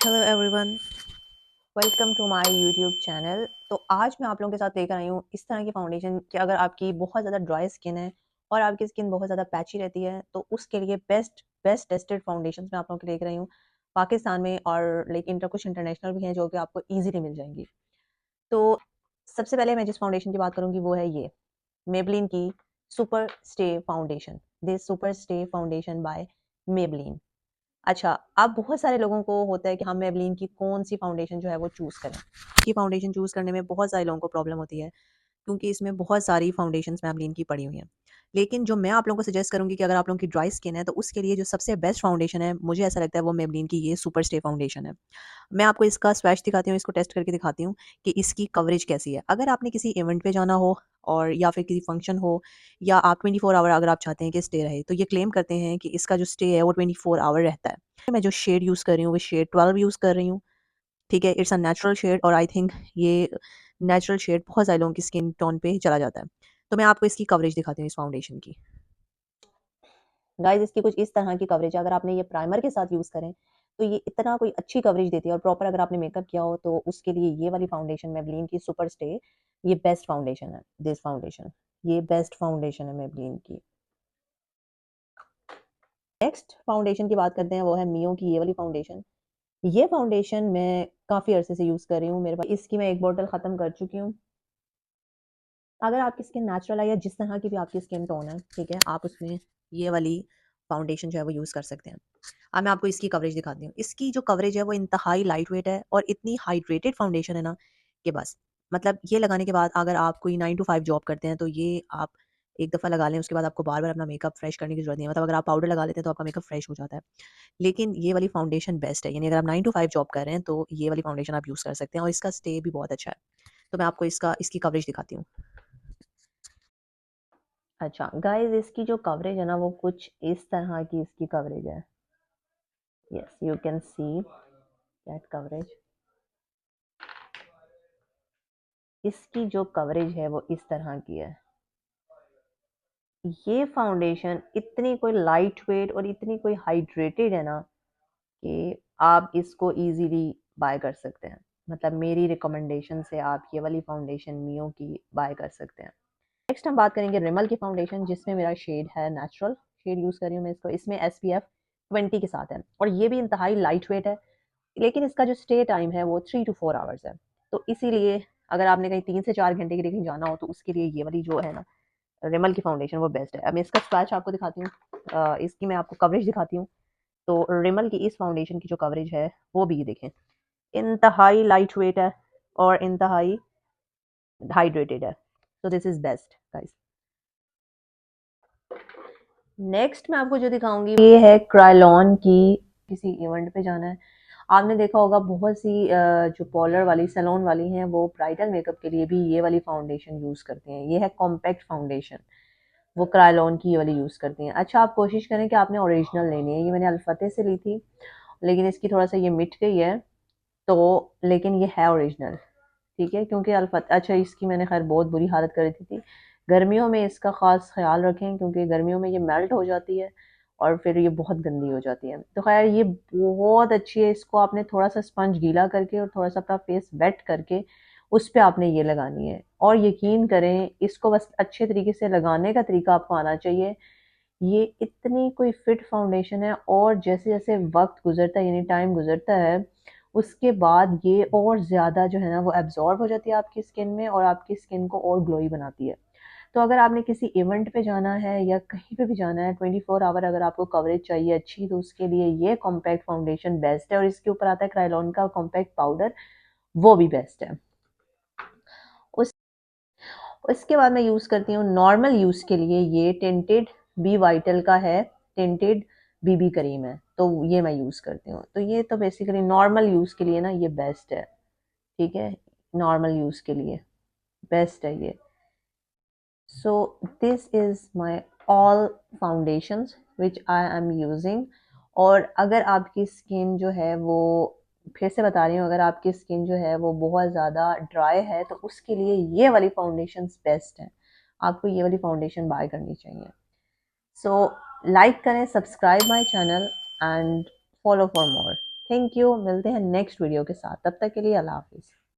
Hello everyone, welcome to my YouTube channel. तो आज मैं आप लोगों के साथ लेकर आई हूँ इस तरह की फाउंडेशन कि अगर आपकी बहुत ज़्यादा ड्राई स्किन है और आपकी स्किन बहुत ज़्यादा पैची रहती है तो उसके लिए बेस्ट बेस्ट टेस्टेड फाउंडेशन मैं आप लोगों के लेकर आई हूँ पाकिस्तान में, और लेकिन कुछ इंटरनेशनल भी हैं जो कि आपको ईजिली मिल जाएंगी। तो सबसे पहले मैं जिस फाउंडेशन की बात करूँगी वो है ये मेबलिन की super stay foundation. This super stay foundation by Maybelline. अच्छा, अब बहुत सारे लोगों को होता है कि हम मेबलिन की कौन-सी फाउंडेशन जो है वो चूज़ करें। कि फाउंडेशन चूज़ करने में बहुत सारे लोगों को प्रॉब्लम होती है, क्योंकि इसमें बहुत सारी फाउंडेशंस मेबलिन की पड़ी हुई हैं। लेकिन जो मैं आप लोगों को सजेस्ट करूँगी कि अगर आप लोगों की ड्राई स्किन है, तो उसके लिए जो सबसे बेस्ट फाउंडेशन है, मुझे ऐसा लगता है वो मेबलिन की ये सुपर स्टे फाउंडेशन है। मैं आपको इसका स्वैच दिखाती हूँ, इसको टेस्ट करके दिखाती हूँ कि इसकी कवरेज कैसी है। अगर आपने किसी इवेंट पे जाना हो और या फिर किसी फंक्शन हो, या आप 24 आवर अगर आप चाहते हैं कि स्टे रहे, तो ये क्लेम करते हैं कि इसका जो स्टे है वो 24 आवर रहता है। मैं जो शेड यूज़ कर रही हूँ वो शेड 12 यूज़ कर रही हूँ। ठीक है, इट्स अ नेचुरल शेड और आई थिंक ये नेचुरल शेड बहुत सारे लोगों की स्किन टोन पे चला जाता है। तो मैं आपको इसकी कवरेज दिखाती हूँ इस फाउंडेशन की। गाइस, इसकी कुछ इस तरह की कवरेज है। अगर आपने ये प्राइमर के साथ यूज़ करें तो ये इतना कोई अच्छी कवरेज देती है, और प्रॉपर अगर आपने मेकअप किया हो तो उसके लिए ये वाली फाउंडेशन मेबलिन की सुपर स्टे ये बेस्ट फाउंडेशन है। दिस फाउंडेशन ये बेस्ट फाउंडेशन है मेबलिन की। नेक्स्ट फाउंडेशन की बात करते हैं, वो है मियो की ये वाली फाउंडेशन। ये फाउंडेशन मैं काफ़ी अरसे से यूज़ कर रही हूँ। मेरे पास इसकी मैं एक बॉटल ख़त्म कर चुकी हूँ। अगर आपकी स्किन नेचुरल है या जिस तरह की भी आपकी स्किन टोन है, ठीक है, आप उसमें ये वाली फाउंडेशन जो है वो यूज़ कर सकते हैं। अब मैं आपको इसकी कवरेज दिखाती हूँ। इसकी जो कवरेज है वो इंतहाई लाइट वेट है और इतनी हाइड्रेटेड फाउंडेशन है ना कि बस, मतलब ये लगाने के बाद अगर आप कोई 9 टू 5 जॉब करते हैं तो ये आप एक दफ़ा लगा लें, उसके बाद आपको बार-बार अपना मेकअप फ्रेश करने की ज़रूरत नहीं है। मतलब अगर आप पाउडर लगा लेते हैं तो आपका मेकअप फ्रेश हो जाता है। लेकिन ये वाली फाउंडेशन बेस्ट है। यानी अगर आप 9 टू 5 जॉब कर रहे हैं तो ये वाली फाउंडेशन आप यूज़ कर सकते हैं और इसका स्टे भी बहुत अच्छा है। तो मैं आपको इसकी कवरेज दिखाती हूँ। अच्छा गाइस, इसकी जो कवरेज है ना वो कुछ इस तरह की इसकी कवरेज है। Yes, you can see that coverage. इसकी जो कवरेज है वो इस तरह की है। ये फाउंडेशन इतनी कोई लाइट वेट और इतनी कोई हाइड्रेटेड है ना कि आप इसको इजीली बाय कर सकते हैं। मतलब मेरी रिकमेंडेशन से आप ये वाली फाउंडेशन मियो की बाय कर सकते हैं। नेक्स्ट हम बात करेंगे रिमल की फाउंडेशन, जिसमें मेरा शेड है नेचुरल शेड यूज़ कर रही हूँ मैं इसको। इसमें SPF 20 के साथ है और ये भी इंतहाई लाइट वेट है। लेकिन इसका जो स्टे टाइम है वो 3 टू 4 आवर्स है। तो इसीलिए अगर आपने कहीं 3 से 4 घंटे के लिए कहीं जाना हो तो उसके लिए ये वाली जो है ना रिमल की फाउंडेशन वो बेस्ट है। अब मैं इसका स्वैच आपको दिखाती हूँ, इसकी मैं आपको कवरेज दिखाती हूँ। तो रिमल की इस फाउंडेशन की जो कवरेज है वो भी ये देखें, इंतहाई लाइट वेट है और इंतहाई हाइड्रेटेड है। तो this is best guys. Next मैं आपको जो दिखाऊंगी ये है क्रायलॉन की। किसी इवेंट पे जाना है, आपने देखा होगा बहुत सी जो पार्लर वाली सैलून वाली हैं वो ब्राइडल मेकअप के लिए भी ये वाली फाउंडेशन यूज़ करती हैं। ये है कॉम्पैक्ट फाउंडेशन, वो क्रायलॉन की ये वाली यूज़ करती हैं। अच्छा, आप कोशिश करें कि आपने ओरिजिनल लेनी है। ये मैंने अल्फते से ली थी, लेकिन इसकी थोड़ा सा ये मिट गई है, तो लेकिन ये है ओरिजिनल। ठीक है, क्योंकि अच्छा, इसकी मैंने खैर बहुत बुरी हालत कर दी थी। गर्मियों में इसका ख़ास ख्याल रखें क्योंकि गर्मियों में ये मेल्ट हो जाती है और फिर ये बहुत गंदी हो जाती है। तो खैर ये बहुत अच्छी है। इसको आपने थोड़ा सा स्पंज गीला करके और थोड़ा सा अपना फेस वेट करके उस पर आपने ये लगानी है, और यकीन करें इसको बस अच्छे तरीके से लगाने का तरीका आपको आना चाहिए। ये इतनी कोई फिट फाउंडेशन है, और जैसे जैसे वक्त गुजरता है यानी टाइम गुजरता है उसके बाद ये और ज़्यादा जो है ना वो एब्जॉर्ब हो जाती है आपकी स्किन में और आपकी स्किन को और ग्लोई बनाती है। तो अगर आपने किसी इवेंट पे जाना है या कहीं पे भी जाना है 24 आवर अगर आपको कवरेज चाहिए अच्छी, तो उसके लिए ये कॉम्पैक्ट फाउंडेशन बेस्ट है। और इसके ऊपर आता है क्राइलॉन का कॉम्पैक्ट पाउडर, वो भी बेस्ट है। उस उसके बाद मैं यूज़ करती हूँ नॉर्मल यूज़ के लिए, ये टिंटेड बी वाइटल का है, टिंटेड बीबी क्रीम है, तो ये मैं यूज़ करती हूँ। तो ये तो बेसिकली नॉर्मल यूज़ के लिए ना ये बेस्ट है। ठीक है, नॉर्मल यूज़ के लिए बेस्ट है ये। So this is my all foundations which I am using. और अगर आपकी स्किन जो है वो, फिर से बता रही हूँ, अगर आपकी स्किन जो है वो बहुत ज़्यादा ड्राई है तो उसके लिए ये वाली फाउंडेशंस बेस्ट हैं। आपको ये वाली फाउंडेशन बाय करनी चाहिए। सो लाइक करें, subscribe my channel and follow for more. Thank you, मिलते हैं नेक्स्ट वीडियो के साथ, तब तक के लिए अल्लाह हाफिज़।